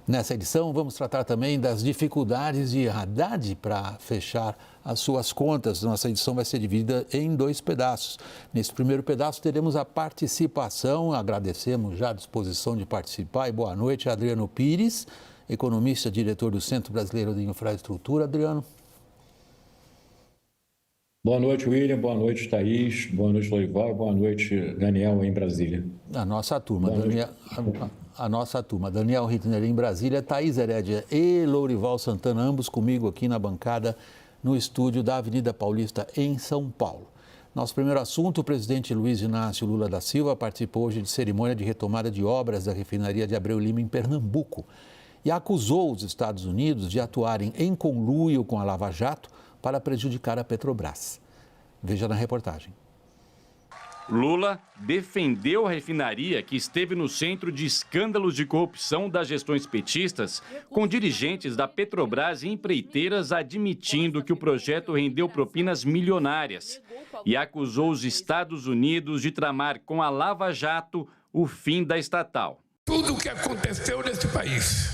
Nessa edição, vamos tratar também das dificuldades de Haddad para fechar as suas contas. Nossa edição vai ser dividida em 2 pedaços. Nesse primeiro pedaço, teremos a participação. Agradecemos já a disposição de participar. E boa noite, Adriano Pires, economista, diretor do Centro Brasileiro de Infraestrutura. Adriano. Boa noite, William. Boa noite, Thaís. Boa noite, Loival. Boa noite, Daniel, em Brasília. A nossa turma, Daniel Rittner em Brasília, Thaís Herédia e Lourival Santana, ambos comigo aqui na bancada, no estúdio da Avenida Paulista, em São Paulo. Nosso primeiro assunto, o presidente Luiz Inácio Lula da Silva participou hoje de cerimônia de retomada de obras da refinaria de Abreu Lima, em Pernambuco, e acusou os Estados Unidos de atuarem em conluio com a Lava Jato para prejudicar a Petrobras. Veja na reportagem. Lula defendeu a refinaria que esteve no centro de escândalos de corrupção das gestões petistas, com dirigentes da Petrobras e empreiteiras admitindo que o projeto rendeu propinas milionárias, e acusou os Estados Unidos de tramar com a Lava Jato o fim da estatal. Tudo o que aconteceu nesse país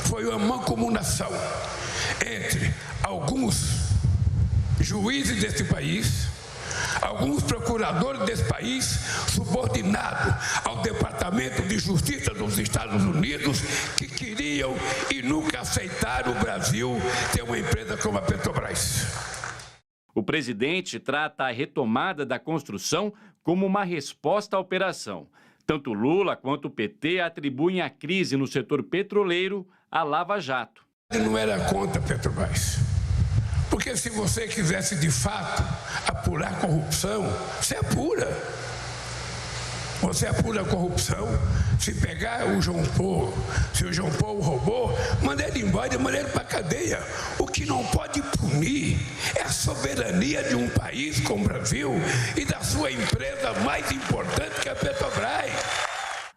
foi uma mancomunação entre alguns juízes desse país, alguns procuradores desse país, subordinados ao Departamento de Justiça dos Estados Unidos, que queriam e nunca aceitaram o Brasil ter uma empresa como a Petrobras. O presidente trata a retomada da construção como uma resposta à operação. Tanto Lula quanto o PT atribuem a crise no setor petroleiro à Lava Jato. Não era contra a Petrobras. Porque se você quisesse, de fato, apurar corrupção, você apura. Você apura a corrupção. Se pegar o João Paulo, se o João Paulo roubou, manda ele embora, manda ele para a cadeia. O que não pode punir é a soberania de um país como o Brasil e da sua empresa mais importante, que é a Petrobras.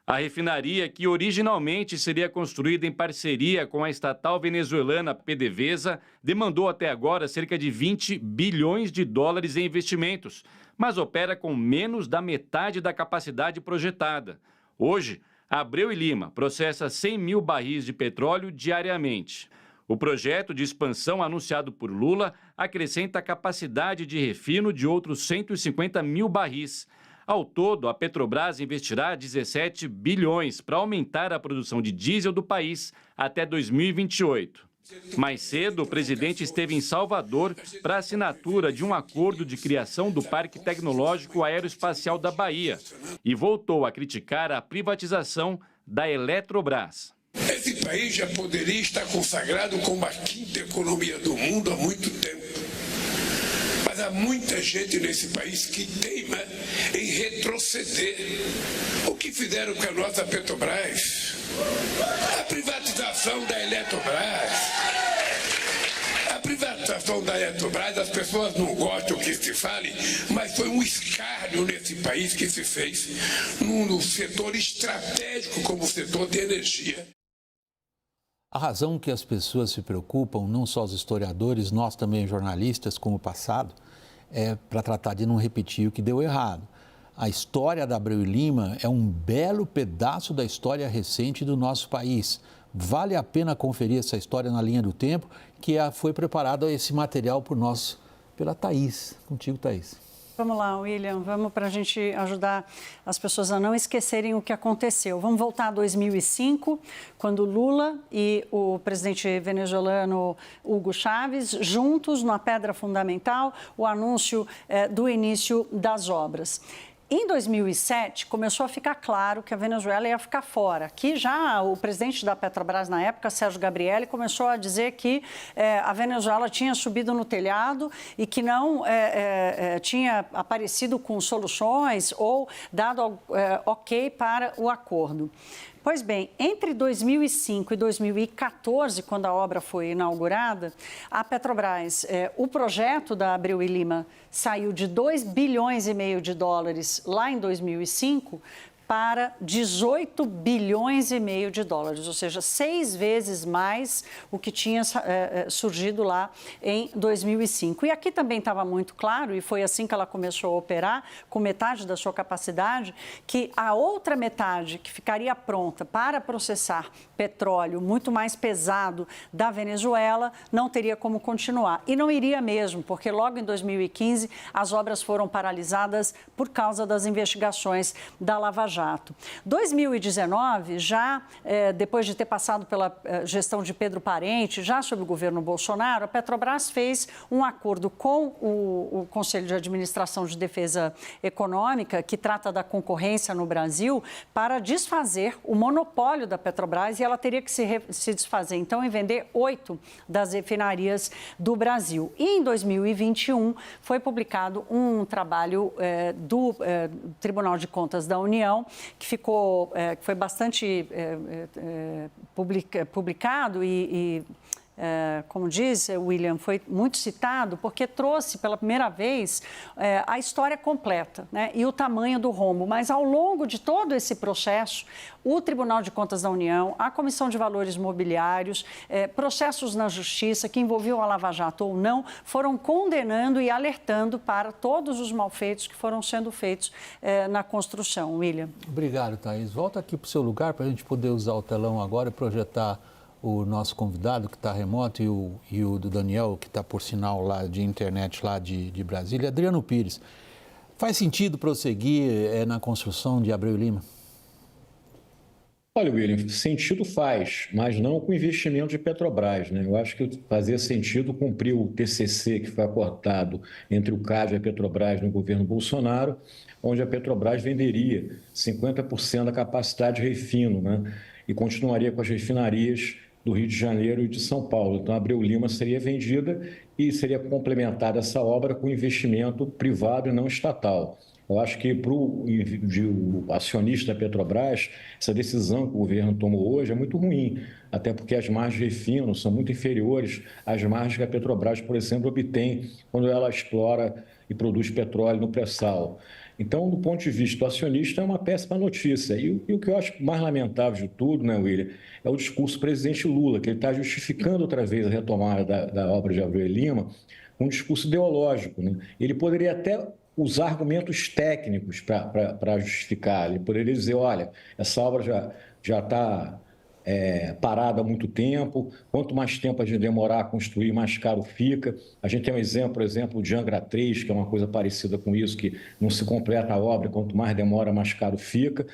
A refinaria, que originalmente seria construída em parceria com a estatal venezuelana PDVSA, demandou até agora cerca de 20 bilhões de dólares em investimentos, mas opera com menos da metade da capacidade projetada. Hoje, Abreu e Lima processa 100 mil barris de petróleo diariamente. O projeto de expansão anunciado por Lula acrescenta a capacidade de refino de outros 150 mil barris. Ao todo, a Petrobras investirá 17 bilhões para aumentar a produção de diesel do país até 2028. Mais cedo, o presidente esteve em Salvador para a assinatura de um acordo de criação do Parque Tecnológico Aeroespacial da Bahia e voltou a criticar a privatização da Eletrobras. Esse país já poderia estar consagrado como a 5ª economia do mundo há muito tempo. Mas há muita gente nesse país que teima em retroceder. O que fizeram com a nossa Petrobras? A privatização da Eletrobras. A privatização da Eletrobras, as pessoas não gostam que se fale, mas foi um escárnio nesse país que se fez num setor estratégico como o setor de energia. A razão que as pessoas se preocupam, não só os historiadores, nós também jornalistas, como o passado, é para tratar de não repetir o que deu errado. A história da Abreu e Lima é um belo pedaço da história recente do nosso país. Vale a pena conferir essa história na linha do tempo, que foi preparado esse material pela Thaís. Contigo, Thaís. Vamos lá, William, vamos para a gente ajudar as pessoas a não esquecerem o que aconteceu. Vamos voltar a 2005, quando Lula e o presidente venezuelano Hugo Chávez, juntos, numa pedra fundamental, o anúncio do início das obras. Em 2007, começou a ficar claro que a Venezuela ia ficar fora. Aqui já o presidente da Petrobras, na época, Sérgio Gabrielli, começou a dizer que a Venezuela tinha subido no telhado e que não tinha aparecido com soluções ou dado ok para o acordo. Pois bem, entre 2005 e 2014, quando a obra foi inaugurada, a Petrobras, o projeto da Abreu e Lima saiu de 2,5 bilhões de dólares lá em 2005 para 18 bilhões e meio de dólares, ou seja, 6 vezes mais o que tinha surgido lá em 2005. E aqui também estava muito claro, e foi assim que ela começou a operar, com metade da sua capacidade, que a outra metade que ficaria pronta para processar petróleo muito mais pesado da Venezuela não teria como continuar. E não iria mesmo, porque logo em 2015 as obras foram paralisadas por causa das investigações da Lava Jato. 2019, já depois de ter passado pela gestão de Pedro Parente, já sob o governo Bolsonaro, a Petrobras fez um acordo com o Conselho de Administração de Defesa Econômica, que trata da concorrência no Brasil, para desfazer o monopólio da Petrobras, e ela teria que se desfazer, então, em vender 8 das refinarias do Brasil. E em 2021 foi publicado um trabalho do Tribunal de Contas da União, que foi bastante publicado e como diz William, foi muito citado porque trouxe pela primeira vez a história completa, né, e o tamanho do rombo. Mas ao longo de todo esse processo, o Tribunal de Contas da União, a Comissão de Valores Mobiliários, processos na Justiça que envolviam a Lava Jato ou não, foram condenando e alertando para todos os malfeitos que foram sendo feitos na construção. William. Obrigado, Thaís. Volta aqui para o seu lugar para a gente poder usar o telão agora e projetar o nosso convidado que está remoto e o do Daniel, que está por sinal lá de internet lá de Brasília, Adriano Pires. Faz sentido prosseguir na construção de Abreu e Lima? Olha, William, sentido faz, mas não com investimento de Petrobras, né? Eu acho que fazia sentido cumprir o TCC que foi acordado entre o CAD e a Petrobras no governo Bolsonaro, onde a Petrobras venderia 50% da capacidade de refino, né? E continuaria com as refinarias do Rio de Janeiro e de São Paulo. Então, a Abreu Lima seria vendida e seria complementada essa obra com investimento privado e não estatal. Eu acho que para o acionista da Petrobras, essa decisão que o governo tomou hoje é muito ruim, até porque as margens de refino são muito inferiores às margens que a Petrobras, por exemplo, obtém quando ela explora e produz petróleo no pré-sal. Então, do ponto de vista do acionista, é uma péssima notícia. E o que eu acho mais lamentável de tudo, né, William, é o discurso do presidente Lula, que ele está justificando outra vez a retomada da obra de Abreu e Lima com um discurso ideológico, né? Ele poderia até usar argumentos técnicos para justificar. Ele poderia dizer, olha, essa obra já está parada há muito tempo, quanto mais tempo a gente demorar a construir, mais caro fica. A gente tem um exemplo, por exemplo, de Angra 3, que é uma coisa parecida com isso, que não se completa a obra, quanto mais demora, mais caro fica.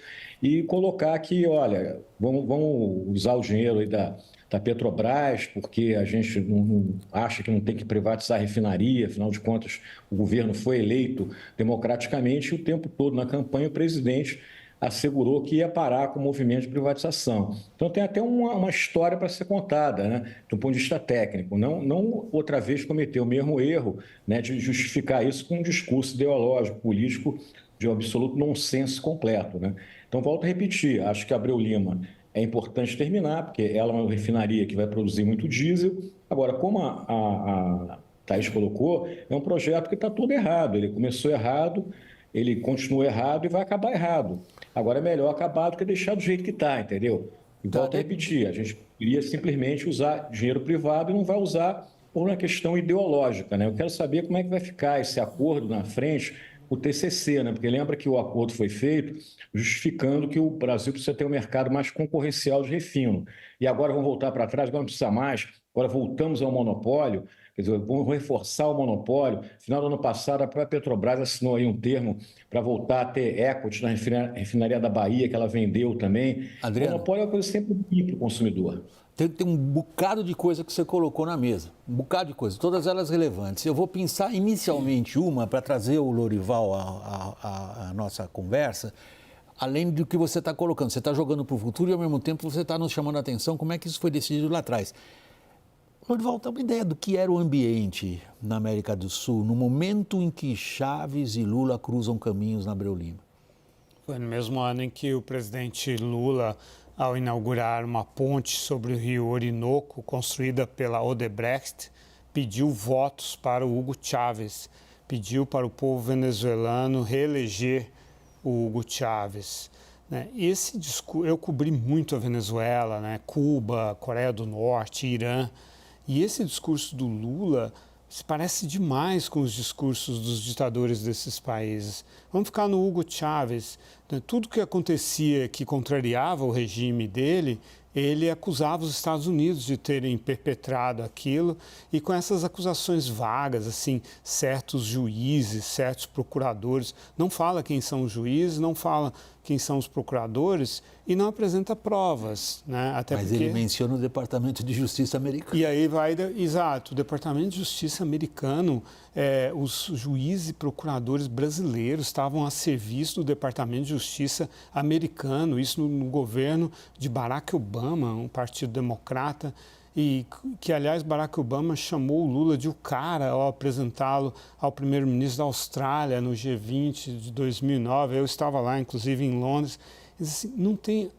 E colocar que, olha, vamos usar o dinheiro aí da Petrobras, porque a gente não acha que não tem que privatizar a refinaria, afinal de contas, o governo foi eleito democraticamente e o tempo todo na campanha o presidente assegurou que ia parar com o movimento de privatização. Então, tem até uma história para ser contada, né, do ponto de vista técnico. Não outra vez cometer o mesmo erro, né, de justificar isso com um discurso ideológico, político, de um absoluto nonsense completo, né? Então, volto a repetir, acho que a Abreu Lima é importante terminar, porque ela é uma refinaria que vai produzir muito diesel. Agora, como a Thaís colocou, é um projeto que está tudo errado. Ele começou errado, ele continua errado e vai acabar errado. Agora é melhor acabar do que deixar do jeito que está, entendeu? E volto a repetir, a gente queria simplesmente usar dinheiro privado e não vai usar por uma questão ideológica, né? Eu quero saber como é que vai ficar esse acordo na frente, o TCC, né? Porque lembra que o acordo foi feito justificando que o Brasil precisa ter um mercado mais concorrencial de refino. E agora vamos voltar para trás, agora não precisa mais, agora voltamos ao monopólio. Quer dizer, vamos reforçar o monopólio. No final do ano passado, a própria Petrobras assinou aí um termo para voltar a ter equity na refinaria da Bahia, que ela vendeu também. Adriano, o monopólio é uma coisa sempre ruim para o consumidor. Tem um bocado de coisa que você colocou na mesa, um bocado de coisa, todas elas relevantes. Eu vou pensar inicialmente uma para trazer o Lorival à nossa conversa, além do que você está colocando. Você está jogando para o futuro e, ao mesmo tempo, você está nos chamando a atenção como é que isso foi decidido lá atrás. Lorival, tem uma ideia do que era o ambiente na América do Sul no momento em que Chávez e Lula cruzam caminhos na Abreu Lima? Foi no mesmo ano em que o presidente Lula, ao inaugurar uma ponte sobre o rio Orinoco, construída pela Odebrecht, pediu votos para o Hugo Chávez, pediu para o povo venezuelano reeleger o Hugo Chávez. né? Esse discurso, eu cobri muito a Venezuela, né? Cuba, Coreia do Norte, Irã, e esse discurso do Lula se parece demais com os discursos dos ditadores desses países. Vamos ficar no Hugo Chávez. Tudo que acontecia que contrariava o regime dele, ele acusava os Estados Unidos de terem perpetrado aquilo, e com essas acusações vagas, assim, certos juízes, certos procuradores, não fala quem são os juízes, não fala quem são os procuradores e não apresenta provas, né? Até Mas porque... ele menciona o Departamento de Justiça americano. E aí vai, exato, o Departamento de Justiça americano, os juízes e procuradores brasileiros estavam a serviço do Departamento de Justiça americano, isso no governo de Barack Obama, um partido democrata, e que, aliás, Barack Obama chamou o Lula de o cara ao apresentá-lo ao primeiro-ministro da Austrália no G20 de 2009. Eu estava lá, inclusive, em Londres. Assim, não tem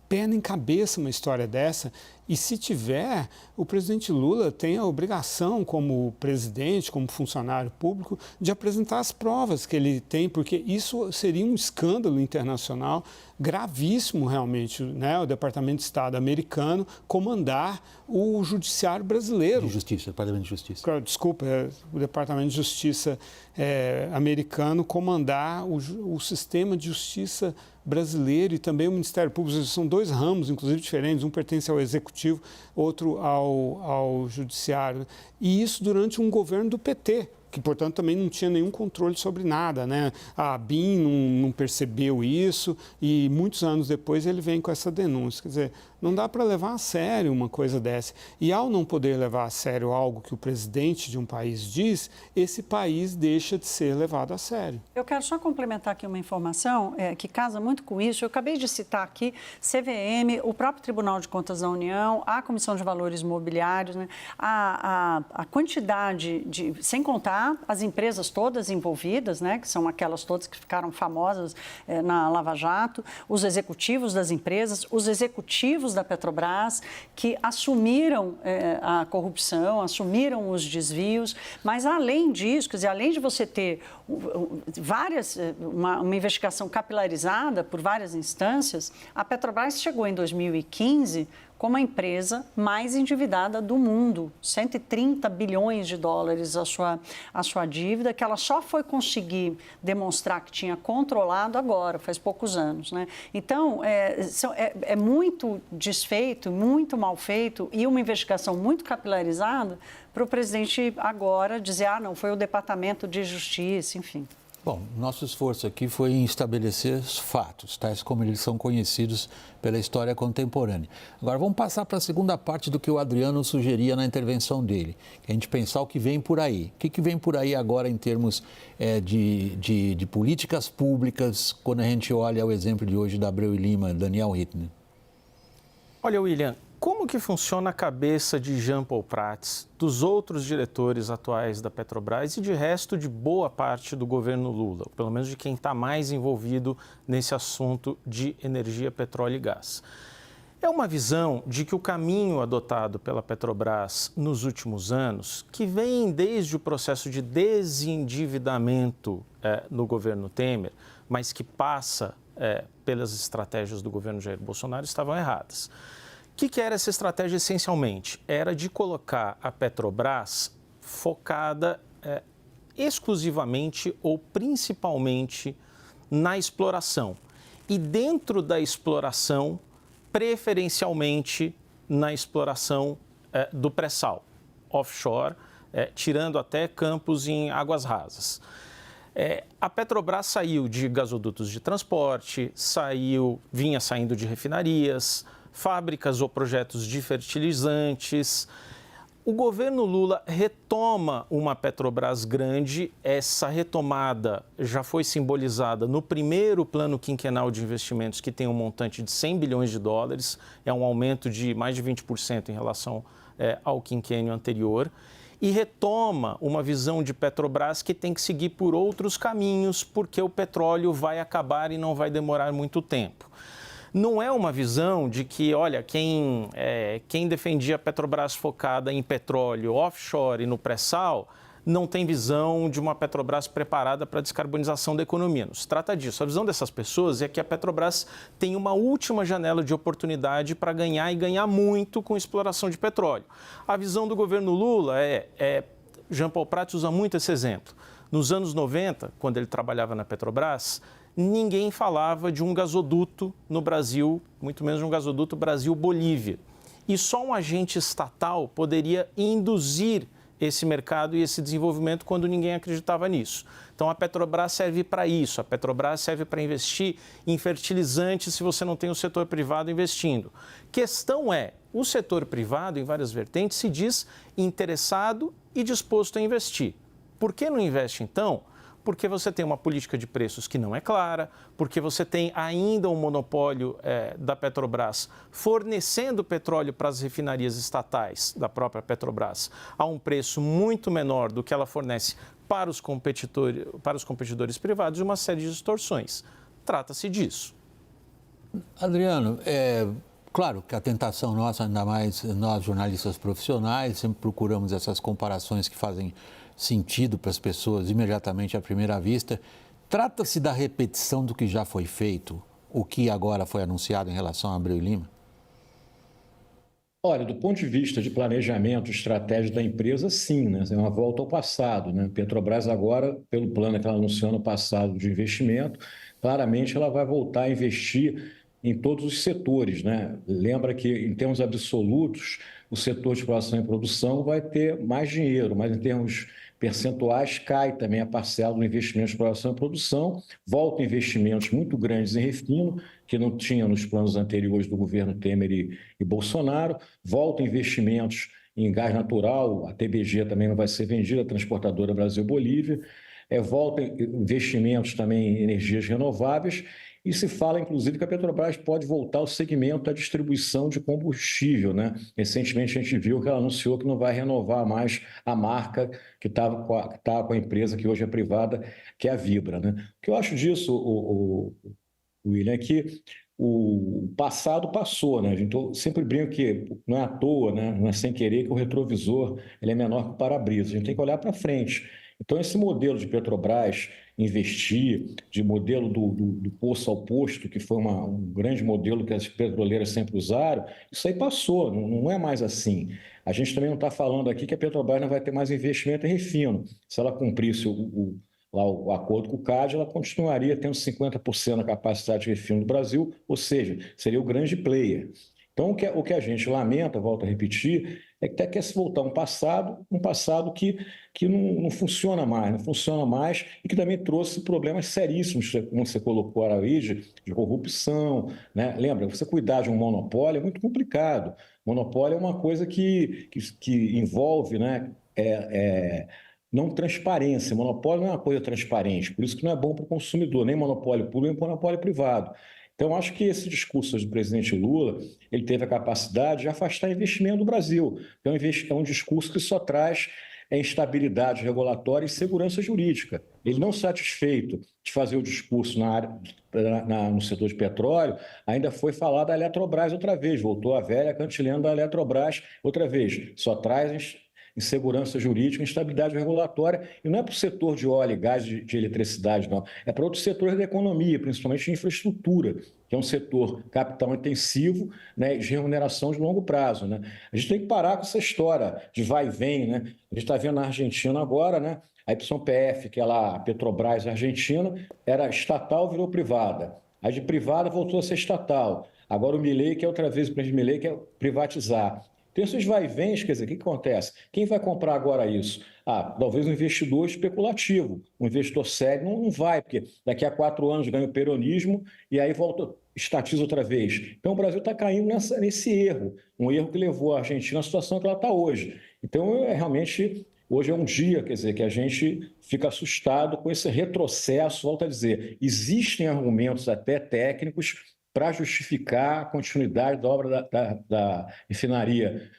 pé nem cabeça uma história dessa. E se tiver, o presidente Lula tem a obrigação, como presidente, como funcionário público, de apresentar as provas que ele tem, porque isso seria um escândalo internacional gravíssimo, realmente, né? O Departamento de Estado americano comandar o judiciário brasileiro. De Justiça, Departamento de Justiça. Desculpa, o Departamento de Justiça americano comandar o sistema de justiça brasileiro e também o Ministério Público. São dois ramos, inclusive, diferentes. Um pertence ao Executivo, outro ao Judiciário. E isso durante um governo do PT, que, portanto, também não tinha nenhum controle sobre nada, né? A ABIN não percebeu isso e muitos anos depois ele vem com essa denúncia. Quer dizer, não dá para levar a sério uma coisa dessa. E ao não poder levar a sério algo que o presidente de um país diz, esse país deixa de ser levado a sério. Eu quero só complementar aqui uma informação que casa muito com isso. Eu acabei de citar aqui CVM, o próprio Tribunal de Contas da União, a Comissão de Valores Mobiliários, né? A quantidade sem contar as empresas todas envolvidas, né, que são aquelas todas que ficaram famosas na Lava Jato, os executivos das empresas, os executivos da Petrobras, que assumiram a corrupção, assumiram os desvios, mas além disso, quer dizer, além de você ter uma investigação capilarizada por várias instâncias, a Petrobras chegou em 2015 como a empresa mais endividada do mundo, 130 bilhões de dólares a sua dívida, que ela só foi conseguir demonstrar que tinha controlado agora, faz poucos anos, né? Então, é muito desfeito, muito mal feito e uma investigação muito capilarizada para o presidente agora dizer, não, foi o Departamento de Justiça, enfim. Bom, nosso esforço aqui foi em estabelecer os fatos, tais como eles são conhecidos pela história contemporânea. Agora, vamos passar para a segunda parte do que o Adriano sugeria na intervenção dele, que a gente pensar o que vem por aí. O que vem por aí agora em termos de políticas públicas, quando a gente olha o exemplo de hoje da Abreu e Lima, Daniel Hittner? Olha, William, como que funciona a cabeça de Jean Paul Prats, dos outros diretores atuais da Petrobras e de resto de boa parte do governo Lula, pelo menos de quem está mais envolvido nesse assunto de energia, petróleo e gás? É uma visão de que o caminho adotado pela Petrobras nos últimos anos, que vem desde o processo de desendividamento no governo Temer, mas que passa pelas estratégias do governo Jair Bolsonaro, estavam erradas. O que era essa estratégia essencialmente? Era de colocar a Petrobras focada exclusivamente ou principalmente na exploração. E dentro da exploração, preferencialmente na exploração do pré-sal, offshore, tirando até campos em águas rasas. A Petrobras saiu de gasodutos de transporte, vinha saindo de refinarias, fábricas ou projetos de fertilizantes. O governo Lula retoma uma Petrobras grande. Essa retomada já foi simbolizada no primeiro plano quinquenal de investimentos, que tem um montante de 100 bilhões de dólares. É um aumento de mais de 20% em relação ao quinquênio anterior. E retoma uma visão de Petrobras que tem que seguir por outros caminhos, porque o petróleo vai acabar e não vai demorar muito tempo. Não é uma visão de que, olha, quem defendia a Petrobras focada em petróleo offshore e no pré-sal não tem visão de uma Petrobras preparada para a descarbonização da economia. Não se trata disso. A visão dessas pessoas é que a Petrobras tem uma última janela de oportunidade para ganhar e ganhar muito com exploração de petróleo. A visão do governo Lula Jean Paul Prats usa muito esse exemplo. Nos anos 90, quando ele trabalhava na Petrobras, ninguém falava de um gasoduto no Brasil, muito menos de um gasoduto Brasil-Bolívia. E só um agente estatal poderia induzir esse mercado e esse desenvolvimento quando ninguém acreditava nisso. Então, a Petrobras serve para isso. A Petrobras serve para investir em fertilizantes se você não tem o setor privado investindo. Questão é, o setor privado, em várias vertentes, se diz interessado e disposto a investir. Por que não investe, então? Porque você tem uma política de preços que não é clara, porque você tem ainda um monopólio da Petrobras fornecendo petróleo para as refinarias estatais da própria Petrobras a um preço muito menor do que ela fornece para os competidores privados e uma série de distorções. Trata-se disso. Adriano, claro que a tentação nossa, ainda mais nós jornalistas profissionais, sempre procuramos essas comparações que fazem sentido para as pessoas imediatamente à primeira vista. Trata-se da repetição do que já foi feito, o que agora foi anunciado em relação a Abreu e Lima? Olha, do ponto de vista de planejamento, estratégia da empresa, sim, né? É uma volta ao passado, né? Petrobras agora, pelo plano que ela anunciou no passado de investimento, claramente ela vai voltar a investir em todos os setores, né? Lembra que, em termos absolutos, o setor de exploração e produção vai ter mais dinheiro, mas em termos percentuais cai também a parcela do investimento em exploração e produção, volta investimentos muito grandes em refino, que não tinha nos planos anteriores do governo Temer e Bolsonaro, volta investimentos em gás natural, a TBG também não vai ser vendida, a transportadora Brasil-Bolívia, volta investimentos também em energias renováveis. E se fala, inclusive, que a Petrobras pode voltar ao segmento da distribuição de combustível, né? Recentemente, a gente viu que ela anunciou que não vai renovar mais a marca que estava com a empresa que hoje é privada, que é a Vibra, né? O que eu acho disso, William, é que o passado passou, né? A gente sempre brinca que não é à toa, né? Não é sem querer que o retrovisor ele é menor que o para-brisa. A gente tem que olhar para frente. Então, esse modelo de Petrobras investir, de modelo do poço ao posto, que foi um grande modelo que as petroleiras sempre usaram, isso aí passou, não é mais assim. A gente também não está falando aqui que a Petrobras não vai ter mais investimento em refino. Se ela cumprisse o acordo com o CAD, ela continuaria tendo 50% da capacidade de refino do Brasil, ou seja, seria o grande player. Então, o que a gente lamenta, volto a repetir, é que até quer se voltar um passado que não funciona mais e que também trouxe problemas seríssimos, como você colocou, Araújo, de corrupção, né? Lembra, você cuidar de um monopólio é muito complicado. Monopólio é uma coisa que envolve, né, não transparência. Monopólio não é uma coisa transparente, por isso que não é bom para o consumidor, nem monopólio público, nem monopólio privado. Então, acho que esse discurso do presidente Lula, ele teve a capacidade de afastar investimento do Brasil. É um discurso que só traz instabilidade regulatória e segurança jurídica. Ele não satisfeito de fazer o discurso no setor de petróleo, ainda foi falar da Eletrobras outra vez, voltou a velha cantilena da Eletrobras outra vez. Só traz insegurança jurídica, instabilidade regulatória, e não é para o setor de óleo, gás, de eletricidade, não. É para outros setores da economia, principalmente de infraestrutura, que é um setor capital intensivo, né, de remuneração de longo prazo, né? A gente tem que parar com essa história de vai e vem, né? A gente está vendo na Argentina agora, né? A YPF, que é lá a Petrobras argentina, era estatal, virou privada. A de privada voltou a ser estatal. Agora o Milei, que é outra vez o presidente Milei, quer privatizar. Então, esses vai-vens, quer dizer, o que acontece? Quem vai comprar agora isso? Talvez um investidor especulativo. Um investidor sério não vai, porque daqui a 4 anos ganha o peronismo e aí volta, estatiza outra vez. Então, o Brasil está caindo nesse erro, um erro que levou a Argentina à situação que ela está hoje. Então, realmente, hoje é um dia, quer dizer, que a gente fica assustado com esse retrocesso. Volto a dizer, existem argumentos até técnicos para justificar a continuidade da obra da refinaria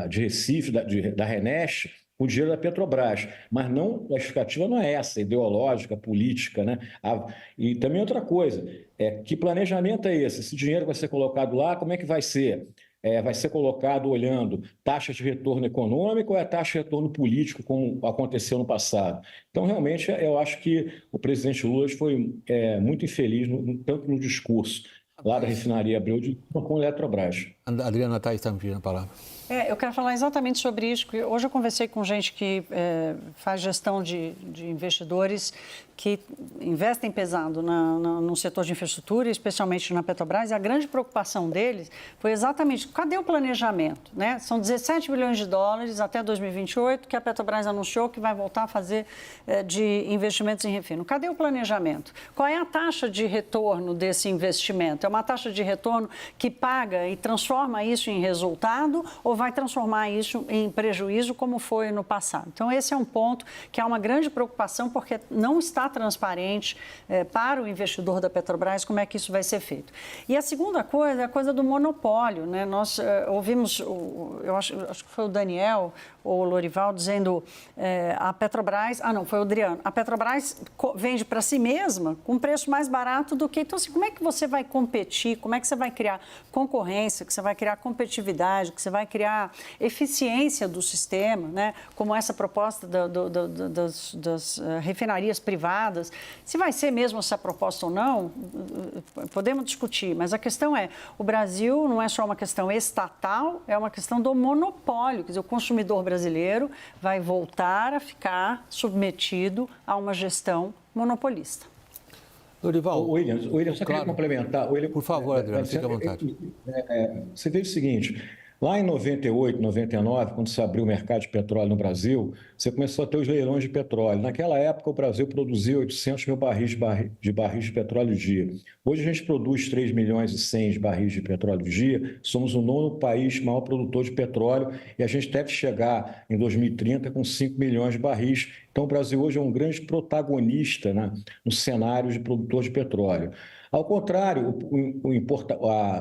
de Recife, da RNEST, com o dinheiro da Petrobras. Mas não, a justificativa não é essa, ideológica, política, né? E também outra coisa, que planejamento é esse? Esse dinheiro vai ser colocado lá, como é que vai ser? vai ser colocado olhando taxa de retorno econômico ou taxa de retorno político, como aconteceu no passado? Então, realmente, eu acho que o presidente Lula foi muito infeliz, tanto no discurso lá da refinaria Abreu como com a Eletrobras. Adriana Thaís está me pedindo a palavra. Eu quero falar exatamente sobre isso, porque hoje eu conversei com gente que faz gestão de investidores que investem pesado no setor de infraestrutura, especialmente na Petrobras, e a grande preocupação deles foi exatamente, cadê o planejamento? Né? São 17 bilhões de dólares até 2028 que a Petrobras anunciou que vai voltar a fazer de investimentos em refino. Cadê o planejamento? Qual é a taxa de retorno desse investimento? É uma taxa de retorno que paga e transforma isso em resultado ou vai transformar isso em prejuízo, como foi no passado? Então, esse é um ponto que é uma grande preocupação, porque não está transparente para o investidor da Petrobras como é que isso vai ser feito. E a segunda coisa é a coisa do monopólio, né? Nós ouvimos, eu acho que foi o Daniel ou o Lorival dizendo a Petrobras, não, foi o Adriano, a Petrobras vende para si mesma com um preço mais barato do que... Então, assim, como é que você vai competir, como é que você vai criar concorrência, que você vai criar competitividade, que você vai criar eficiência do sistema, né? Como essa proposta das refinarias privadas. Se vai ser mesmo essa proposta ou não, podemos discutir, mas a questão é, o Brasil não é só uma questão estatal, é uma questão do monopólio, quer dizer, o consumidor brasileiro vai voltar a ficar submetido a uma gestão monopolista. Dorival, William, só queria complementar. William, por favor, Adriano, fique à vontade. Você vê o seguinte, lá em 98, 99, quando se abriu o mercado de petróleo no Brasil, você começou a ter os leilões de petróleo. Naquela época, o Brasil produzia 800 mil barris de petróleo dia. Hoje, a gente produz 3 milhões e 100 de barris de petróleo dia. Somos o 9º país maior produtor de petróleo e a gente deve chegar em 2030 com 5 milhões de barris. Então, o Brasil hoje é um grande protagonista, né, no cenário de produtor de petróleo. Ao contrário,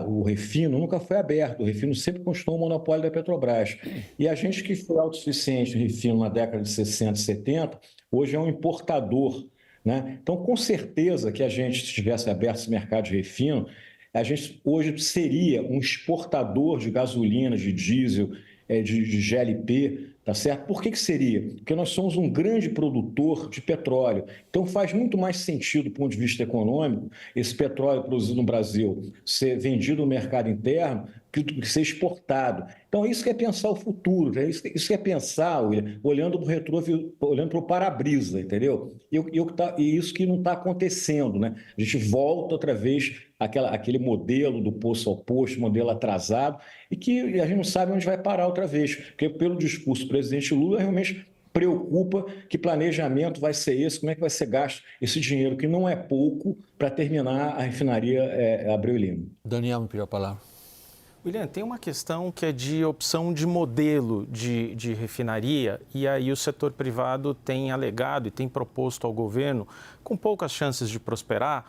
o refino nunca foi aberto, o refino sempre continuou o monopólio da Petrobras. E a gente que foi autossuficiente no refino na década de 60 e 70, hoje é um importador, né? Então, com certeza que a gente, se tivesse aberto esse mercado de refino, a gente hoje seria um exportador de gasolina, de diesel, de GLP, tá certo? Por que seria? Porque nós somos um grande produtor de petróleo. Então faz muito mais sentido, do ponto de vista econômico, esse petróleo produzido no Brasil ser vendido no mercado interno do que ser exportado. Então isso que é pensar o futuro, né? Isso que é pensar, William, olhando para o retrovisor, olhando para o para-brisa, entendeu? E isso que não está acontecendo, né? A gente volta outra vez aquele modelo do poço ao poço, modelo atrasado, e que a gente não sabe onde vai parar outra vez, porque pelo discurso do presidente Lula realmente preocupa que planejamento vai ser esse, como é que vai ser gasto esse dinheiro, que não é pouco, para terminar a refinaria Abreu e Lima. Daniel me pediu a palavra. William, tem uma questão que é de opção de modelo de refinaria, e aí o setor privado tem alegado e tem proposto ao governo, com poucas chances de prosperar,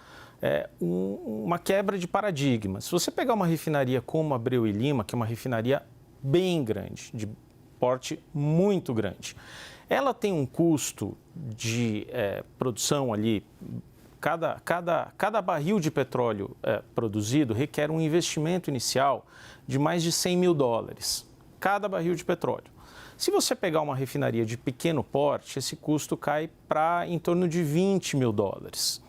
uma quebra de paradigma. Se você pegar uma refinaria como Abreu e Lima, que é uma refinaria bem grande, de porte muito grande, ela tem um custo de produção ali. Cada barril de petróleo produzido requer um investimento inicial de mais de 100 mil dólares, cada barril de petróleo. Se você pegar uma refinaria de pequeno porte, esse custo cai para em torno de 20 mil dólares.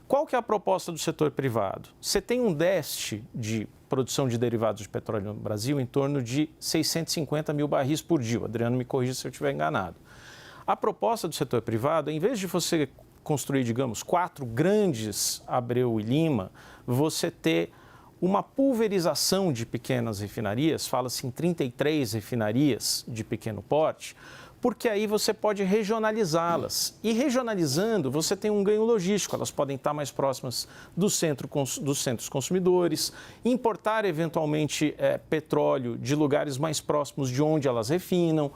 Qual que é a proposta do setor privado? Você tem um déficit de produção de derivados de petróleo no Brasil em torno de 650 mil barris por dia. O Adriano me corrija se eu estiver enganado. A proposta do setor privado, em vez de você construir, digamos, 4 grandes Abreu e Lima, você ter uma pulverização de pequenas refinarias, fala-se em 33 refinarias de pequeno porte, porque aí você pode regionalizá-las. E regionalizando, você tem um ganho logístico, elas podem estar mais próximas dos centros consumidores, importar eventualmente petróleo de lugares mais próximos de onde elas refinam.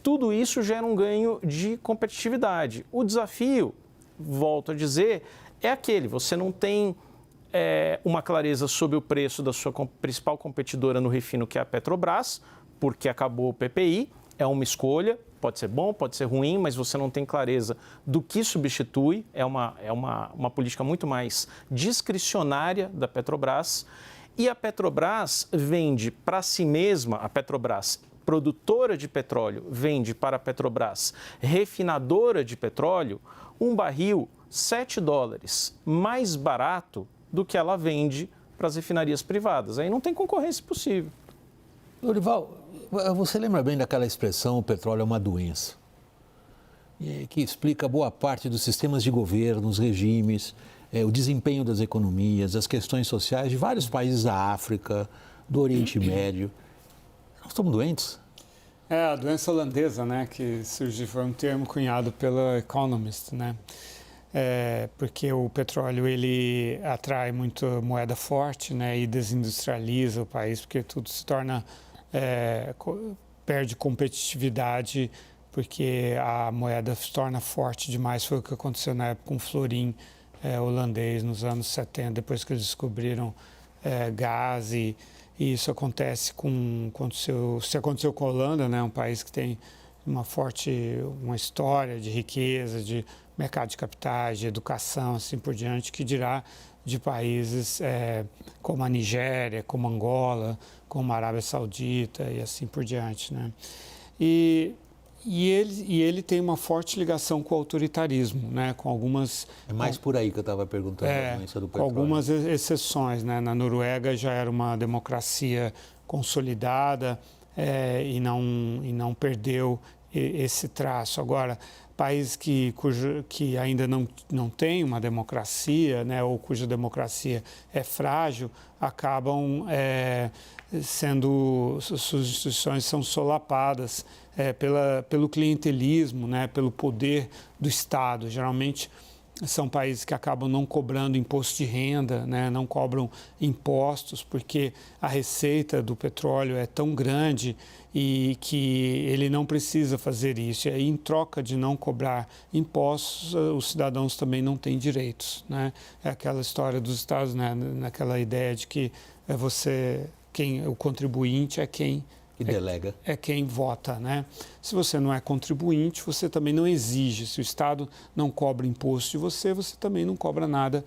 Tudo isso gera um ganho de competitividade. O desafio, volto a dizer, é aquele, você não tem uma clareza sobre o preço da sua principal competidora no refino, que é a Petrobras, porque acabou o PPI, é uma escolha, pode ser bom, pode ser ruim, mas você não tem clareza do que substitui, é uma política muito mais discricionária da Petrobras. E a Petrobras vende para si mesma, a Petrobras, produtora de petróleo, vende para a Petrobras, refinadora de petróleo, um barril $7 mais barato do que ela vende para as refinarias privadas. Aí não tem concorrência possível. Lourival, você lembra bem daquela expressão, o petróleo é uma doença, que explica boa parte dos sistemas de governo, os regimes, o desempenho das economias, as questões sociais de vários países da África, do Oriente Médio. Nós estamos doentes? É a doença holandesa, né, que surgiu, foi um termo cunhado pela Economist, né? Porque o petróleo ele atrai muito moeda forte, né, e desindustrializa o país, porque tudo se torna perde competitividade, porque a moeda se torna forte demais. Foi o que aconteceu na época com o florim holandês nos anos 70, depois que eles descobriram gás, e isso acontece se aconteceu com a Holanda, né, um país que tem uma história de riqueza, de mercado de capitais, de educação, assim por diante, que dirá de países como a Nigéria, como Angola, como a Arábia Saudita e assim por diante, né? E ele tem uma forte ligação com o autoritarismo, né? Com algumas... É mais por aí que eu estava perguntando a doença do petróleo. Com algumas exceções, né? Na Noruega já era uma democracia consolidada e não perdeu esse traço. Agora, países que ainda não têm uma democracia, né? Ou cuja democracia é frágil, acabam suas instituições são solapadas pelo clientelismo, né, pelo poder do Estado. Geralmente são países que acabam não cobrando imposto de renda, né, não cobram impostos, porque a receita do petróleo é tão grande e que ele não precisa fazer isso. E aí, em troca de não cobrar impostos, os cidadãos também não têm direitos, né? É aquela história dos Estados, né, naquela ideia de que o contribuinte é quem delega. É quem vota, né? Se você não é contribuinte, você também não exige. Se o Estado não cobra imposto de você, você também não cobra nada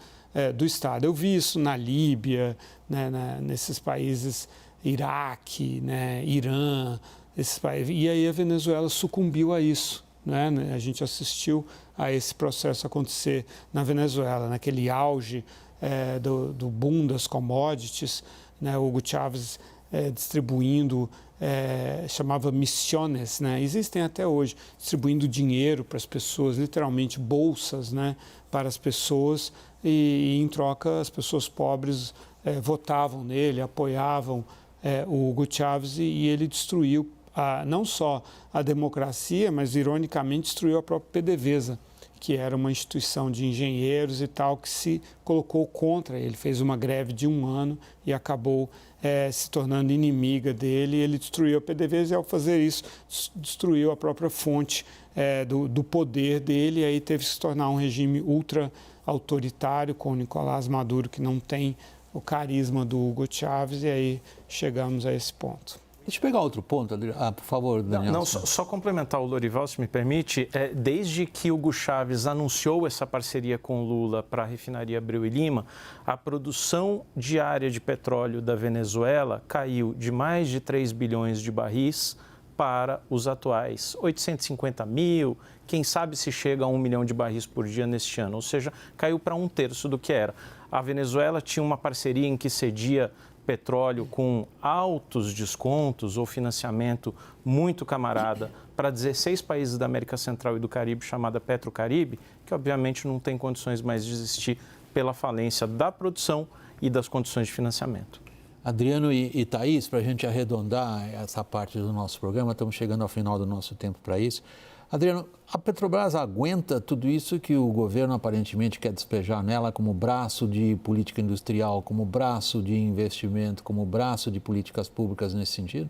do Estado. Eu vi isso na Líbia, né, nesses países, Iraque, né, Irã, esses países. E aí a Venezuela sucumbiu a isso, né? A gente assistiu a esse processo acontecer na Venezuela, naquele auge do boom das commodities, né? Hugo Chávez distribuindo, chamava missões, né? Existem até hoje, distribuindo dinheiro para as pessoas, literalmente bolsas, né? Para as pessoas, e em troca as pessoas pobres votavam nele, apoiavam o Hugo Chávez, e ele destruiu não só a democracia, mas ironicamente destruiu a própria PDVSA, que era uma instituição de engenheiros e tal, que se colocou contra ele, fez uma greve de 1 ano e acabou se tornando inimiga dele. Ele destruiu a PDVSA e, ao fazer isso, destruiu a própria fonte do poder dele, e aí teve que se tornar um regime ultra-autoritário com o Nicolás Maduro, que não tem o carisma do Hugo Chávez, e aí chegamos a esse ponto. Deixa eu pegar outro ponto, por favor, Daniel. Não, só complementar o Lourival, se me permite. Desde que Hugo Chávez anunciou essa parceria com Lula para a refinaria Abreu e Lima, a produção diária de petróleo da Venezuela caiu de mais de 3 bilhões de barris para os atuais 850 mil, quem sabe se chega a 1 milhão de barris por dia neste ano, ou seja, caiu para 1/3 do que era. A Venezuela tinha uma parceria em que cedia petróleo com altos descontos ou financiamento muito camarada para 16 países da América Central e do Caribe, chamada Petrocaribe, que obviamente não tem condições mais de existir pela falência da produção e das condições de financiamento. Adriano e Thaís, para a gente arredondar essa parte do nosso programa, estamos chegando ao final do nosso tempo para isso. Adriano, a Petrobras aguenta tudo isso que o governo aparentemente quer despejar nela como braço de política industrial, como braço de investimento, como braço de políticas públicas nesse sentido?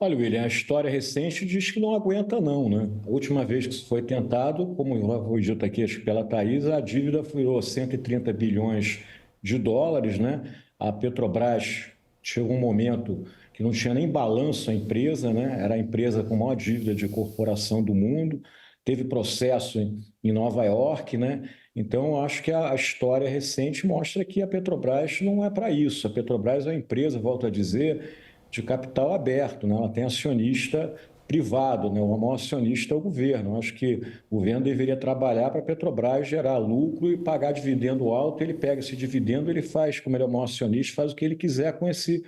Olha, William, a história recente diz que não aguenta não, né? A última vez que isso foi tentado, como foi dito aqui pela Thaís, a dívida virou 130 bilhões de dólares, né? A Petrobras chegou um momento que não tinha nem balanço a empresa, né? Era a empresa com a maior dívida de corporação do mundo, teve processo em Nova York, né? Então, eu acho que a história recente mostra que a Petrobras não é para isso. A Petrobras é uma empresa, volto a dizer, de capital aberto, né? Ela tem acionista privado, né? O maior acionista é o governo. Eu acho que o governo deveria trabalhar para a Petrobras gerar lucro e pagar dividendo alto. Ele pega esse dividendo, ele faz, como ele é o maior acionista, faz o que ele quiser com esse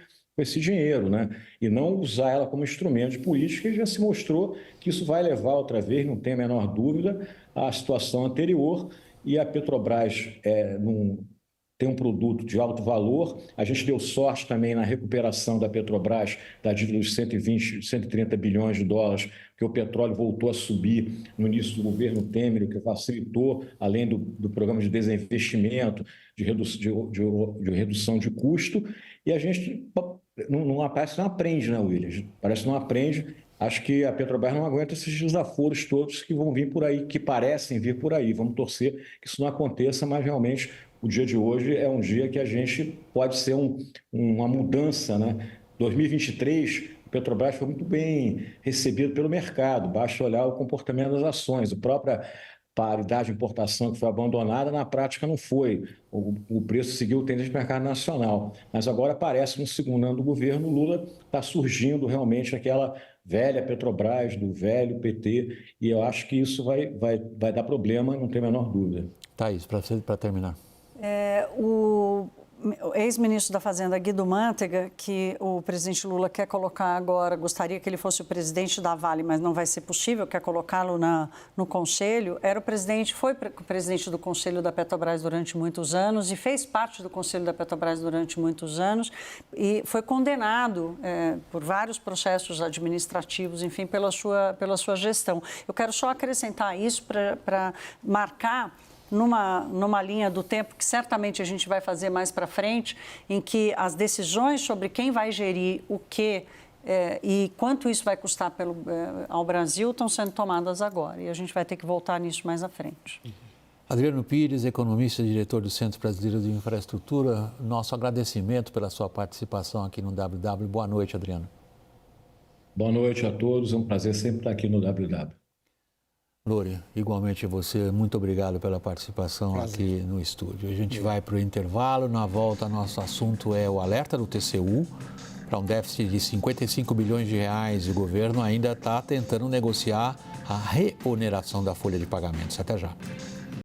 dinheiro, né? E não usar ela como instrumento de política. E já se mostrou que isso vai levar outra vez, não tem a menor dúvida, à situação anterior. E a Petrobras tem um produto de alto valor. A gente deu sorte também na recuperação da Petrobras, da dívida dos 120, 130 bilhões de dólares, que o petróleo voltou a subir no início do governo Temer, o que facilitou, além do programa de desinvestimento, de redução de custo. E a gente parece que não aprende, né, William? Parece que não aprende. Acho que a Petrobras não aguenta esses desaforos todos que vão vir por aí, que parecem vir por aí. Vamos torcer que isso não aconteça, mas realmente o dia de hoje é um dia que a gente pode ser uma mudança, né? 2023, a Petrobras foi muito bem recebido pelo mercado, basta olhar o comportamento das ações. A própria paridade de importação que foi abandonada, na prática não foi. O preço seguiu o tendência do mercado nacional. Mas agora parece que no segundo ano do governo Lula está surgindo realmente aquela velha Petrobras, do velho PT, e eu acho que isso vai dar problema, não tem a menor dúvida. Thaís, para terminar. O ex-ministro da Fazenda, Guido Mantega, que o presidente Lula quer colocar agora, gostaria que ele fosse o presidente da Vale, mas não vai ser possível, quer colocá-lo no conselho, foi presidente do conselho da Petrobras durante muitos anos e fez parte do conselho da Petrobras durante muitos anos e foi condenado por vários processos administrativos, enfim, pela sua gestão. Eu quero só acrescentar isso para marcar numa linha do tempo que certamente a gente vai fazer mais para frente, em que as decisões sobre quem vai gerir o quê e quanto isso vai custar ao Brasil estão sendo tomadas agora. E a gente vai ter que voltar nisso mais à frente. Adriano Pires, economista e diretor do Centro Brasileiro de Infraestrutura, nosso agradecimento pela sua participação aqui no WW. Boa noite, Adriano. Boa noite a todos, é um prazer sempre estar aqui no WW. Lore, igualmente você, muito obrigado pela participação aqui no estúdio. A gente vai para o intervalo, na volta nosso assunto é o alerta do TCU para um déficit de 55 bilhões de reais. O governo ainda está tentando negociar a reoneração da folha de pagamentos. Até já.